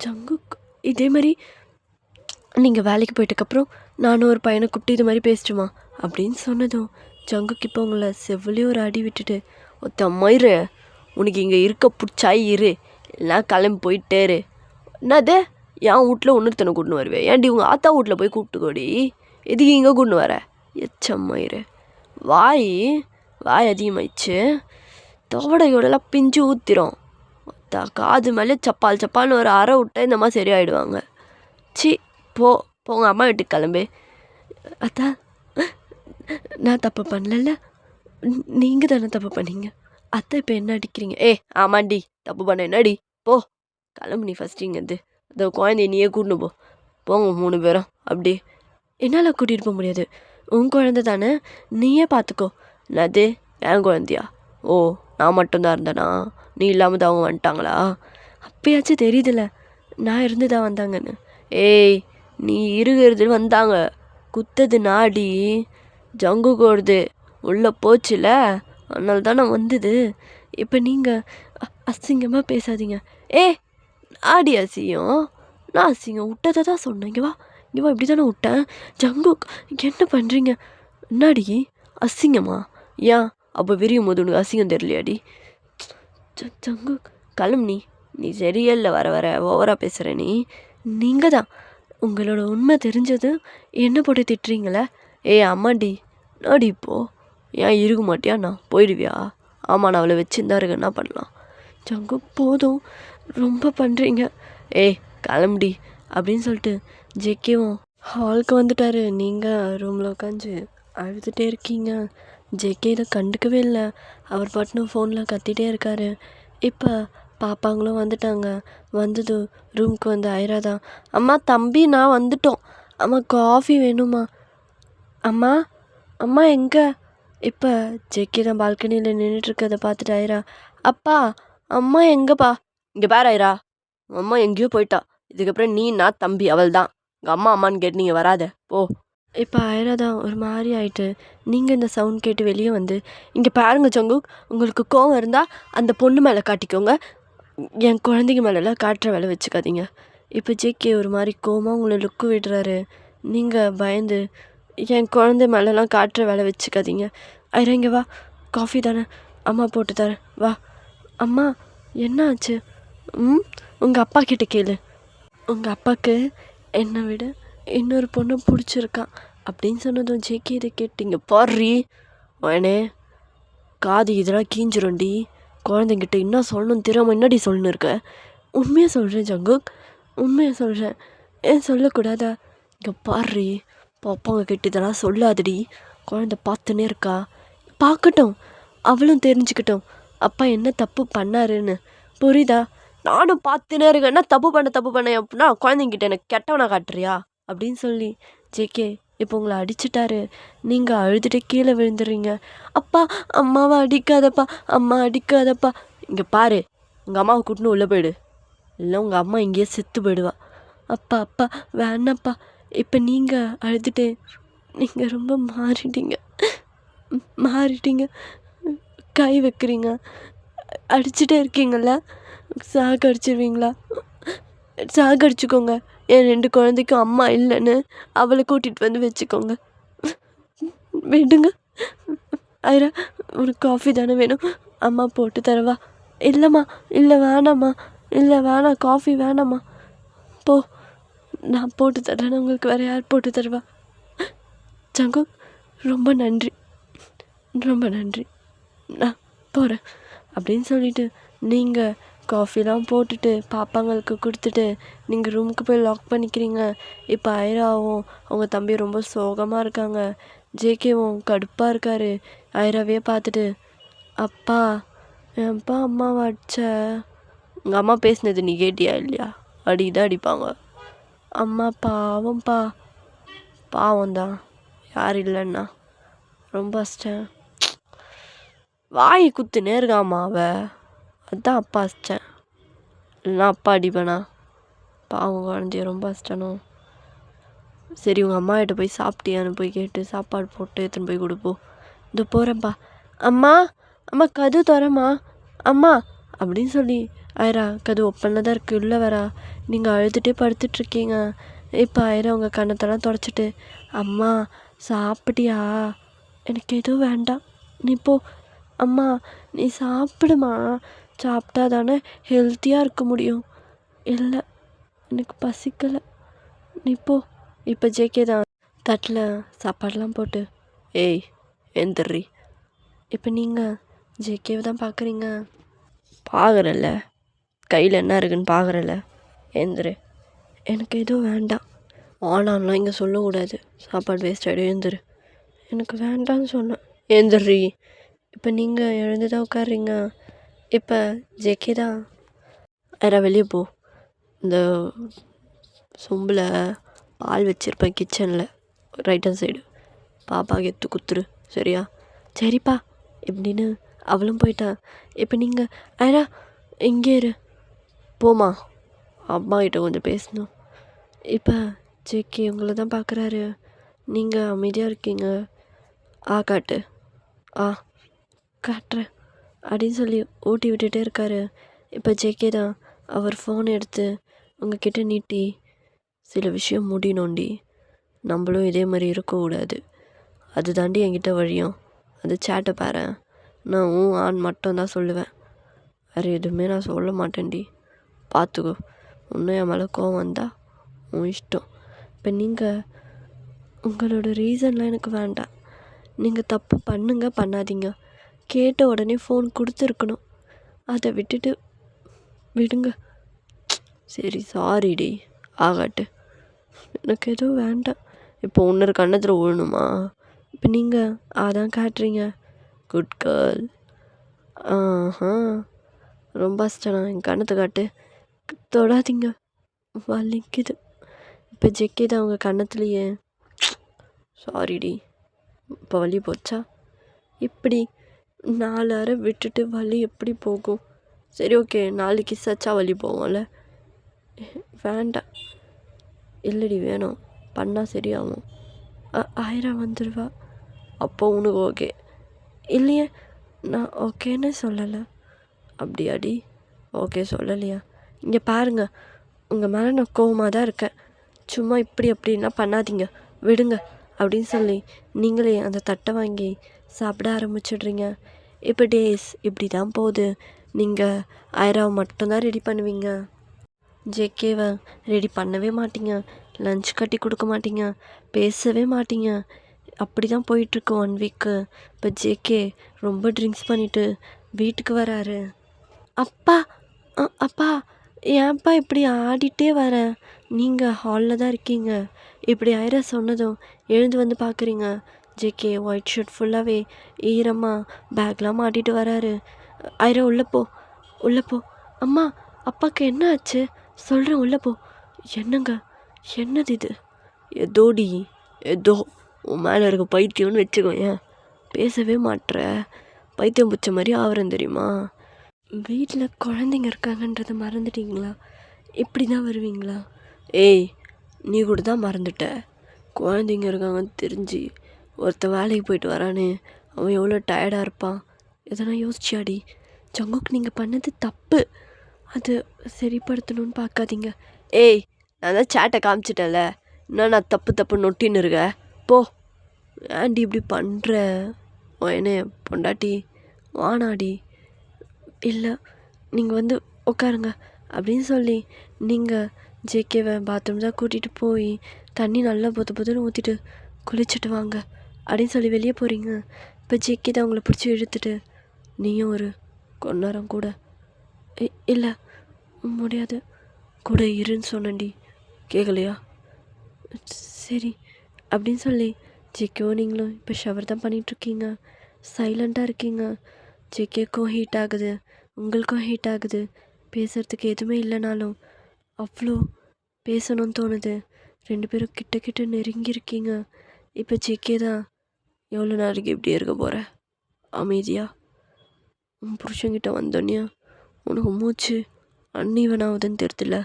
A: ஜங்குக் இதே மாதிரி நீங்கள் வேலைக்கு போயிட்டதுக்கப்புறம் நானும் ஒரு பையனை குட்டி இது மாதிரி பேசிட்டுமா அப்படின்னு சொன்னதும் ஜங்குக் இப்போ உங்களை செவ்விலே ஒரு அடி விட்டுட்டு ஒத்த மயிறு உனக்கு இங்கே இருக்க பிடிச்சாய் இரு, இல்லைனா கிளம்பி போயிட்டேரு. என்னது என் வீட்டில் இன்னொருத்தனை கூட்டின்னு வருவேன்? ஏன்டி உங்கள் ஆத்தா வீட்டில் போய் கூப்பிட்டுக்கோடி, எதுக்கு இங்கே கூட்டின்னு வர? எச்சம்மாயிரு. வாய் அதிகமாயிடுச்சு, தோடையோடலாம் பிஞ்சு ஊற்றிடும். காது மேலே சப்பால் சப்பால்னு ஒரு அரை விட்டா இந்த மாதிரி சரியாயிடுவாங்க. சி போங்க அம்மா வீட்டுக்கு கிளம்பு. அத்தா நான் தப்பு பண்ணல, நீங்கள் தானே தப்பு பண்ணீங்க. அத்தை இப்போ என்ன அடிக்கிறீங்க? ஆமாண்டி தப்பு பண்ண, என்னடி போ கிளம்பு நீ ஃபஸ்ட்டு இங்கேருந்து. அந்த குழந்தைய நீயே கூட்டின்னு போங்க 3 பேரும். அப்படி என்னால் கூட்டிகிட்டு போக முடியாது, உன் குழந்தை தானே, நீயே பார்த்துக்கோ. என்னது என் குழந்தையா? ஓ நான் மட்டும்தான் இருந்தேனா? நீ இல்லாமல் தான் அவங்க வந்துட்டாங்களா? அப்பயாச்சும் தெரியுதுல்ல நான் இருந்து தான் வந்தாங்கன்னு. நீ இருக்கிறது வந்தாங்க, குத்தது நாடி ஜங்கு கோடுது உள்ளே போச்சுல, அதனால தானே வந்தது. இப்போ நீங்கள் அசிங்கமாக பேசாதீங்க. ஆடி அசிங்கம்? நான் அசிங்கம் விட்டதை தான் சொன்னேன். இங்கே வா இப்படி தானே விட்டேன். ஜங்கு என்ன பண்ணுறீங்க? என்னாடி அசிங்கமா? ஏன் அப்போ விரியும் போது உனக்கு அசிங்கம் தெரியலையாடி? ஜங்கு கிளம்பு நீ சரியில்லை, வர ஓவராக பேசுகிற நீ. நீங்கள் தான் உங்களோட உண்மை தெரிஞ்சது என்ன போட்டு திட்டுறீங்களே. அம்மாடி நாடி இப்போ ஏன் இருக்க மாட்டியா? நான் போயிடுவியா? ஆமாம் நான் அவளை வச்சுருந்தா இருக்க, என்ன பண்ணலாம்? ஜங்கு போதும் ரொம்ப பண்ணுறீங்க, கிளம்புடி அப்படின்னு சொல்லிட்டு ஜேகேவும் ஹாலுக்கு வந்துட்டாரு. நீங்கள் ரூமில் உட்காந்து அழுதுகிட்டே இருக்கீங்க. ஜேகே இதை கண்டுக்கவே இல்லை, அவர் பாட்டுன்னு ஃபோனில் கத்திகிட்டே இருக்காரு. இப்போ பாப்பாங்களும் வந்துட்டாங்க. வந்தது ரூமுக்கு வந்து ஐரா தான், அம்மா தம்பி நான் வந்துட்டோம், அம்மா காஃபி வேணுமா? அம்மா எங்கே? இப்போ ஜேகே தான் பால்கனியில் நின்றுட்டுருக்கதை பார்த்துட்டு ஐரா, அப்பா அம்மா எங்கேப்பா? இங்கே பாரு ஐரா, அம்மா எங்கேயோ போயிட்டா, இதுக்கப்புறம் நீ நான் தம்பி அவள் தான், எங்கள் அம்மான்னு கேட்டு நீங்கள் வராத போ. இப்போ ஐரா தான் ஒரு மாதிரி ஆயிட்டு, நீங்கள் இந்த சவுண்ட் கேட்டு வெளியே வந்து, இங்கே பாருங்க ஜங்கு, உங்களுக்கு கோவம் இருந்தால் அந்த பொண்ணு மேலே காட்டிக்கோங்க, என் குழந்தைங்க மேலெல்லாம் காட்டுற வேலை வச்சுக்காதீங்க. இப்போ ஜேகே ஒரு மாதிரி கோவமாக உங்களை லுக்கு விடுறாரு. நீங்கள் பயந்து என் குழந்தை மேலெல்லாம் காட்டுற வேலை வச்சுக்காதீங்க. ஐரா இங்கே வா, காஃபி தானே அம்மா போட்டு தரேன் வா. அம்மா என்ன ஆச்சு? உங்கள் அப்பா கிட்ட கேளு, உங்கள் அப்பாவுக்கு என்னை விட இன்னொரு பொண்ணை பிடிச்சிருக்கான் அப்படின்னு சொன்னதும் ஜேகே இதை கேட்டிங்க பாடுறி வேணே காது இதெல்லாம் கீஞ்சிரும்டி, குழந்தைங்கிட்ட என்ன சொல்லணும்னு தெரியாமல் என்னடி சொல்லணும் இருக்க? உண்மையாக சொல்கிறேன் ஜங்குக், உண்மையாக சொல்கிறேன், ஏன் சொல்லக்கூடாதா? இங்கே பாடுறி பாப்பாங்க கிட்ட இதெல்லாம் சொல்லாதடி, குழந்தை பார்த்துன்னே இருக்கா, பார்க்கட்டும் அவளும் தெரிஞ்சுக்கிட்டோம் அப்பா என்ன தப்பு பண்ணாருன்னு, புரியுதா? நானும் பார்த்துன்னே இருக்கேன், என்ன தப்பு பண்ண அப்படின்னா குழந்தைங்கிட்ட எனக்கு கெட்டவனா காட்டுறியா அப்படின்னு சொல்லி ஜேகே இப்போ உங்களை அடிச்சிட்டாரு. நீங்கள் அழுதுகிட்டே கீழே விழுந்துடுறீங்க. அப்பா அம்மாவை அடிக்காதப்பா, அம்மா அடிக்காதப்பா. இங்கே பாரு, உங்கள் அம்மாவை கூட்டின்னு உள்ளே போயிடு, இல்லை உங்கள் அம்மா இங்கேயே செத்து போயிடுவா. அப்பா வேணாப்பா. இப்போ நீங்கள் அழுதுட்டு நீங்கள் ரொம்ப மாறிட்டீங்க, கை வைக்கிறீங்க, அடிச்சுட்டே இருக்கீங்களா? சாகடிச்சிருவீங்களா? சாகடிச்சுக்கோங்க. என் 2 குழந்தைக்கும் அம்மா இல்லைன்னு அவளை கூட்டிகிட்டு வந்து வச்சுக்கோங்க, விடுங்க. ஐரா உனக்கு காஃபி தானே வேணும், அம்மா போட்டு தரவா? இல்லைம்மா, இல்லை வேணாம்மா, இல்லை வேணாம், காஃபி வேணாம்மா, போ நான் போட்டு தரேன், உங்களுக்கு வேறு யார் போட்டு தருவா? ஜங்கு ரொம்ப நன்றி, நான் போகிறேன் அப்படின்னு சொல்லிவிட்டு நீங்கள் காஃபிலாம் போட்டுட்டு பாப்பாங்களுக்கு கொடுத்துட்டு நீங்கள் ரூமுக்கு போய் லாக் பண்ணிக்கிறீங்க. இப்போ ஐராவும் அவங்க தம்பி ரொம்ப சோகமாக இருக்காங்க. ஜேகேவும் கடுப்பாக இருக்கார். ஐராவே பார்த்துட்டு, அப்பா ஏன்ப்பா அம்மாவை அடிச்ச? உங்கள் அம்மா பேசினது நீ கேட்டியா இல்லையா? அடிதான் அடிப்பாங்க. அம்மா பாவம்ப்பா, பாவம்தான், யார் இல்லைன்னா ரொம்ப அஷ்டம். வாய் குத்துனே இருக்காம்மா அதான் அப்பா அஷ்டம், இல்லைன்னா அப்பா அடிப்பேனா? பாவம் குழந்தைய ரொம்ப அஷ்டனும். சரி உங்கள் அம்மா கிட்ட போய் சாப்பிட்டியான்னு போய் கேட்டு சாப்பாடு போட்டு எடுத்துன்னு போய் கொடுப்போம். இதோ போகிறேன்ப்பா. அம்மா கதவு தரம்மா அம்மா அப்படின்னு சொல்லி ஐரா கதவு ஒப்பனில் தான் இருக்குது, உள்ளே வரா. நீங்கள் அழுதுகிட்டே படுத்துட்ருக்கீங்க. இப்போ ஐரா உங்கள் கண்ணத்தெல்லாம் தொடச்சிட்டு, அம்மா சாப்பிட்டியா? எனக்கு எதுவும் வேண்டாம், நீ போ. அம்மா நீ சாப்பிடுமா, சாப்பிட்டா தானே ஹெல்த்தியாக இருக்க முடியும். இல்லை, எனக்கு பசிக்கலை, நீ போ. இப்போ ஜேகே தான் தட்டில் சாப்பாடெலாம் போட்டு, ஏய் எந்திரி. இப்போ நீங்கள் ஜேகேவை தான் பார்க்குறீங்க. பார்க்குறல்ல, கையில் என்ன இருக்குன்னு பார்க்குறல்ல, எந்திரு. எனக்கு எதுவும் வேண்டாம். ஆனான்லாம் இங்கே சொல்லக்கூடாது, சாப்பாடு வேஸ்ட் ஆகிடும். எழுந்துரு. எனக்கு வேண்டாம்னு சொன்னேன். எழுந்துடுறி. இப்போ நீங்கள் எழுந்து தான் உட்காடுறீங்க. இப்போ ஜேகே தான், யாரா வெளியே போ. இந்த சொம்பில் பால் வச்சுருப்பேன் கிச்சனில், ரைட் ஹேண்ட் சைடு, பாப்பாவுக்கு எடுத்து குத்துரு, சரியா? சரிப்பா எப்படின்னு அவளும் போயிட்டா. இப்போ நீங்கள் யாரா இங்கே இரு, போமா, அம்மா கிட்ட கொஞ்சம் பேசணும். இப்போ ஜேகே உங்களை தான் பார்க்குறாரு. நீங்கள் அமைதியாக இருக்கீங்க. காட்டு. காட்டுறேன் அப்படின்னு சொல்லி ஊட்டி விட்டுட்டே இருக்காரு. இப்போ ஜேகே தான் அவர் ஃபோன் எடுத்து உங்ககிட்ட நீட்டி, சில விஷயம் முடியணும்டி, நம்மளும் இதே மாதிரி இருக்கக்கூடாது, அது தாண்டி என்கிட்ட வழியும், அது சேட்டை பாரு, நான் ஆண் மட்டும் தான் சொல்லுவேன், வேறு எதுவுமே நான் சொல்ல மாட்டேன்டி, பார்த்துக்கோ. இன்னும் என் மேலே கோவம் வந்தா உன் இஷ்டம். இப்போ நீங்கள் உங்களோட ரீசன்லாம் எனக்கு வேண்டாம். நீங்கள் தப்பு பண்ணுங்க, பண்ணாதீங்க, கேட்ட உடனே ஃபோன் கொடுத்துருக்கணும், அதை விட்டுட்டு விடுங்க. சரி சாரிடி, ஆகாட்டு, எனக்கு எதுவும் வேண்டாம். இப்போ ஒன்று கண்ணத்தில் விழணுமா? இப்போ நீங்கள் அதான் காட்டுறீங்க. Good girl. ரொம்ப அஷ்டனா, என் கண்ணத்தை காட்டு. தொடாதீங்க, வலிக்குது. இப்போ ஜெக்கே தான் அவங்க கண்ணத்துலேயே. சாரிடி. இப்போ வலி போச்சா? இப்படி 4 அரை விட்டுட்டு வலி எப்படி போகும்? சரி ஓகே, 4 கிஸ் ஆச்சா வலி போகும்ல? வேண்டாம். இல்லடி வேணும், பண்ணால் சரியாகும். 1000 வந்துடுவா. அப்போ உனக்கு ஓகே இல்லையே? நான் ஓகேன்னு சொல்லலை. அப்படியாடி? ஓகே சொல்லலையா? இங்கே பாருங்கள், உங்கள் மேலே நான் கோவமாக தான் இருக்கேன். சும்மா இப்படி அப்படின்னா பண்ணாதீங்க, விடுங்க அப்படின்னு சொல்லி நீங்களே அந்த தட்டை வாங்கி சாப்பிட ஆரம்பிச்சிடுறீங்க. இப்போ டேஸ் இப்படி தான் போகுது. நீங்கள் 1000 மட்டும்தான் ரெடி பண்ணுவீங்க, ஜேகேவை ரெடி பண்ணவே மாட்டீங்க, லஞ்ச் கட்டி கொடுக்க மாட்டீங்க, பேசவே மாட்டீங்க. அப்படி தான் போயிட்டுருக்கு 1 வீக்கு. இப்போ ஜேகே ரொம்ப ட்ரிங்க்ஸ் பண்ணிவிட்டு வீட்டுக்கு வராரு. அப்பா அப்பா ஏன்ப்பா இப்படி ஆடிட்டே வரேன்? நீங்கள் ஹாலில் தான் இருக்கீங்க. இப்படி ஆயிர சொன்னதும் எழுந்து வந்து பார்க்குறீங்க. ஜேகே ஒயிட் ஷர்ட் ஃபுல்லாகவே ஈரமாக பேக்லாம் மாட்டிட்டு வராரு. ஆயிரம் உள்ளே போ, உள்ளே போ. அம்மா அப்பாவுக்கு என்ன ஆச்சு? சொல்கிறேன், உள்ளே போ. என்னங்க, என்னது இது? ஏதோடி ஏதோ உன் மேலே இருக்க பைத்தியம்னு வச்சுக்கோ. ஏன் பேசவே மாட்டுற? பைத்தியம் பிடிச்ச மாதிரி ஆகிறேன் தெரியுமா? வீட்டில் குழந்தைங்க இருக்காங்கன்றதை மறந்துட்டீங்களா? இப்படி தான் வருவீங்களா? ஏய், நீ கூட தான் மறந்துட்ட. குழந்தைங்க இருக்காங்கன்னு தெரிஞ்சு ஒருத்தன் வேலைக்கு போயிட்டு வரானே, அவன் எவ்வளோ டயர்டாக இருப்பான். எதனா யோசிச்சியாடி? ஜங்குக்கு நீங்கள் பண்ணது தப்பு, அது சரிப்படுத்தணும்னு பார்க்காதீங்க. ஏய், நான் தான் சேட்டை காமிச்சிட்டேன்ல, இன்னும் நான் தப்பு தப்பு நொட்டின்னு இருக்க. போ. ஏன்டி இப்படி பண்ணுற? என்ன பொண்டாட்டி வானாடி? இல்லை, நீங்கள் வந்து உட்காருங்க அப்படின்னு சொல்லி நீங்கள் ஜேகேவை பாத்ரூம் தான் கூட்டிகிட்டு போய் தண்ணி நல்லா பொதுன்னு ஊற்றிட்டு குளிச்சுட்டு வாங்க அப்படின்னு சொல்லி வெளியே போகிறீங்க. இப்போ ஜேகே தான் உங்களை பிடிச்சி இழுத்துட்டு, நீயும் ஒரு கொண்டாரம் கூட. இல்லை முடியாது, கூட இருன்னு சொன்னேன்டி, கேட்கலையா? சரி அப்படின்னு சொல்லி ஜேகேவோ நீங்களும் இப்போ ஷவர் தான் பண்ணிகிட்ருக்கீங்க. சைலண்ட்டாக இருக்கீங்க. ஜேகேக்கும் ஹீட் ஆகுது, உங்களுக்கும் ஹீட் ஆகுது. பேசுகிறதுக்கு எதுவுமே இல்லைனாலும் அவ்வளோ பேசணும்னு தோணுது. 2 பேரும் கிட்ட நெருங்கியிருக்கீங்க. இப்போ ஜேகே தான், எவ்வளோ நாளைக்கு இப்படி இருக்க போகிற? அமைதியா உன் புருஷங்கிட்ட வந்தோன்னே உனக்கு மூச்சு அன்னீவனாகுதுன்னு தெரியுதுல்ல,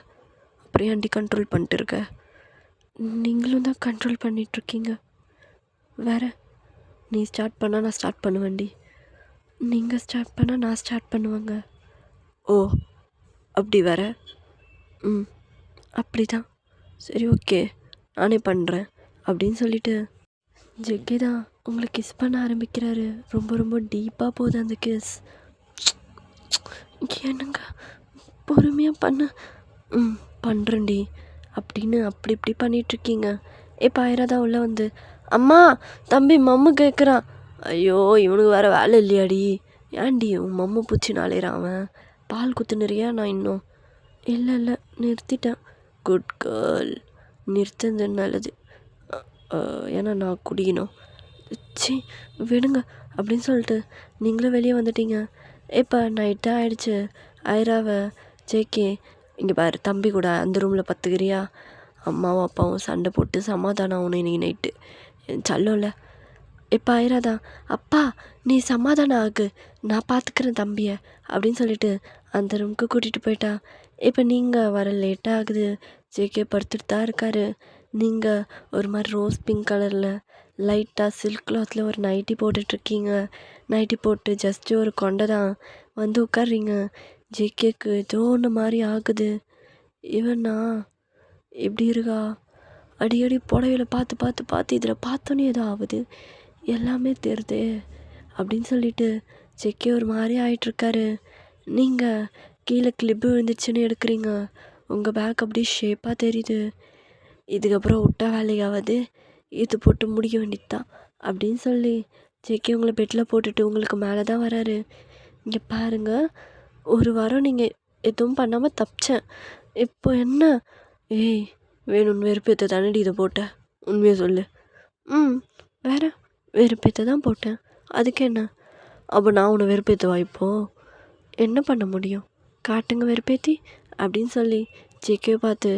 A: அப்புறம் ஏன்டி கண்ட்ரோல் பண்ணிட்டு இருக்க? நீங்களும் தான் கண்ட்ரோல் பண்ணிகிட்ருக்கீங்க. வேறு நீ ஸ்டார்ட் பண்ணால் நான் ஸ்டார்ட் பண்ணுவேன்டி, நீங்கள் ஸ்டார்ட் பண்ணால் நான் ஸ்டார்ட் பண்ணுவேங்க. ஓ அப்படி வேற? அப்படி தான். சரி ஓகே, நானே பண்ணுறேன் அப்படின்னு சொல்லிட்டு ஜேகே தான் உங்களை கிஸ் பண்ண ஆரம்பிக்கிறாரு. ரொம்ப ரொம்ப டீப்பாக போகுது அந்த கிஸ். என்னங்க பொறுமையாக பண்ண. ம் பண்ணுறேன்டி அப்படின்னு அப்படி இப்படி பண்ணிகிட்ருக்கீங்க. இப்போ ஆயிராதா உள்ளே வந்து, அம்மா தம்பி மம்மு கேட்குறான். ஐயோ இவனுக்கு வேறு வேலை இல்லையாடி? ஏன்டி உன் மம்மு பூச்சி நாளையிறான் அவன்? பால் குத்துனுறியா நான் இன்னும்? இல்லை இல்லை நிறுத்திட்டேன். Good girl. நிறுத்துறது நல்லது. ஏன்னா நான் குடிக்கணும். சி விடுங்க அப்படின்னு சொல்லிட்டு நீங்களும் வெளியே வந்துட்டீங்க. இப்போ நைட்டாக ஆயிடுச்சு. ஐராவை ஜேகே இங்கே பாரு தம்பி கூட அந்த ரூமில் பத்துக்கிறியா? அம்மாவும் அப்பாவும் சண்டை போட்டு சமாதானம் ஆகணும் இன்னைக்கு நைட்டு. சல்லோல இப்போ ஐராதா, அப்பா நீ சமாதானம் ஆகு, நான் பார்த்துக்கிறேன் தம்பியை அப்படின்னு சொல்லிட்டு அந்த ரூமுக்கு கூட்டிகிட்டு போயிட்டா. இப்போ நீங்கள் வர லேட்டாக ஆகுது. ஜேகே படுத்துட்டு தான் இருக்காரு. நீங்கள் ஒரு மாதிரி ரோஸ் பிங்க் கலரில் லைட்டாக சில்க் கிளாத்தில் ஒரு நைட்டி போட்டுட்ருக்கீங்க. நைட்டி போட்டு ஜஸ்ட்டு ஒரு கொண்டை தான் வந்து உட்கார்றீங்க. ஜேகேக்கு ஏதோ ஒன்று மாதிரி ஆகுது. இவனா எப்படி இருக்கா? அடிக்கடி புடவையில் பார்த்து பார்த்து பார்த்து இதில் பார்த்தோன்னே ஏதோ ஆகுது, எல்லாமே தெரியுதே அப்படின்னு சொல்லிட்டு ஜேகே ஒரு மாதிரி ஆகிட்டுருக்காரு. நீங்கள் கீழே கிளிப்பு விழுந்துச்சுன்னு எடுக்கிறீங்க. உங்கள் பேக் அப்படியே ஷேப்பாக தெரியுது. இதுக்கப்புறம் விட்டா வேலையாவது, இது போட்டு முடிக்க வேண்டியது தான் அப்படின்னு சொல்லி ஜேகே உங்களை பெட்டில் போட்டுட்டு உங்களுக்கு மேலே தான் வராரு. இங்கே பாருங்கள், ஒரு வாரம் நீங்கள் எதுவும் பண்ணாமல் தப்பிச்சேன். இப்போ என்ன? ஏய் வேணும்னு வெறுப்பேற்ற தானடி இதை போட்டேன், உண்மையை சொல்லு. வேறு வெறுப்பேற்ற தான் போட்டேன், அதுக்கு என்ன? அப்போ நான் உன்னை வெறுப்பேற்றவா? இப்போது என்ன பண்ண முடியும்? காட்டுங்க வெறுப்பேற்றி அப்படின்னு சொல்லி ஜேகேவை பார்த்து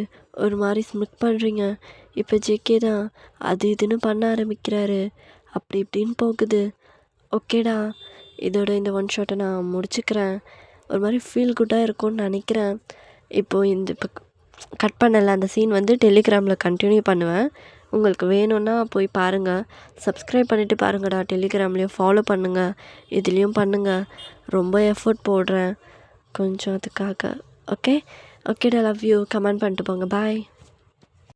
A: ஒரு மாதிரி ஸ்மிக் பண்ணுறீங்க. இப்போ ஜேகே தான் அது இதுன்னு பண்ண ஆரம்பிக்கிறாரு. அப்படி இப்படின்னு போகுது. ஓகேடா, இதோட இந்த ஒன் ஷாட்டை நான் முடிச்சுக்கிறேன். ஒரு மாதிரி ஃபீல் குட்டாக இருக்கும்னு நினைக்கிறேன். இப்போது இப்போ கட் பண்ணலை அந்த சீன் வந்து டெலிகிராமில் கண்டினியூ பண்ணுவேன். உங்களுக்கு வேணும்னா போய் பாருங்கள். சப்ஸ்கிரைப் பண்ணிவிட்டு பாருங்கடா. டெலிகிராம்லேயும் ஃபாலோ பண்ணுங்கள், இதுலேயும் பண்ணுங்கள். ரொம்ப எஃபர்ட் போடுறேன் கொஞ்சம் அதுக்காக. ஓகே ஓகேடா, லவ் யூ. கமெண்ட் பண்ணிட்டு போங்க. பாய்.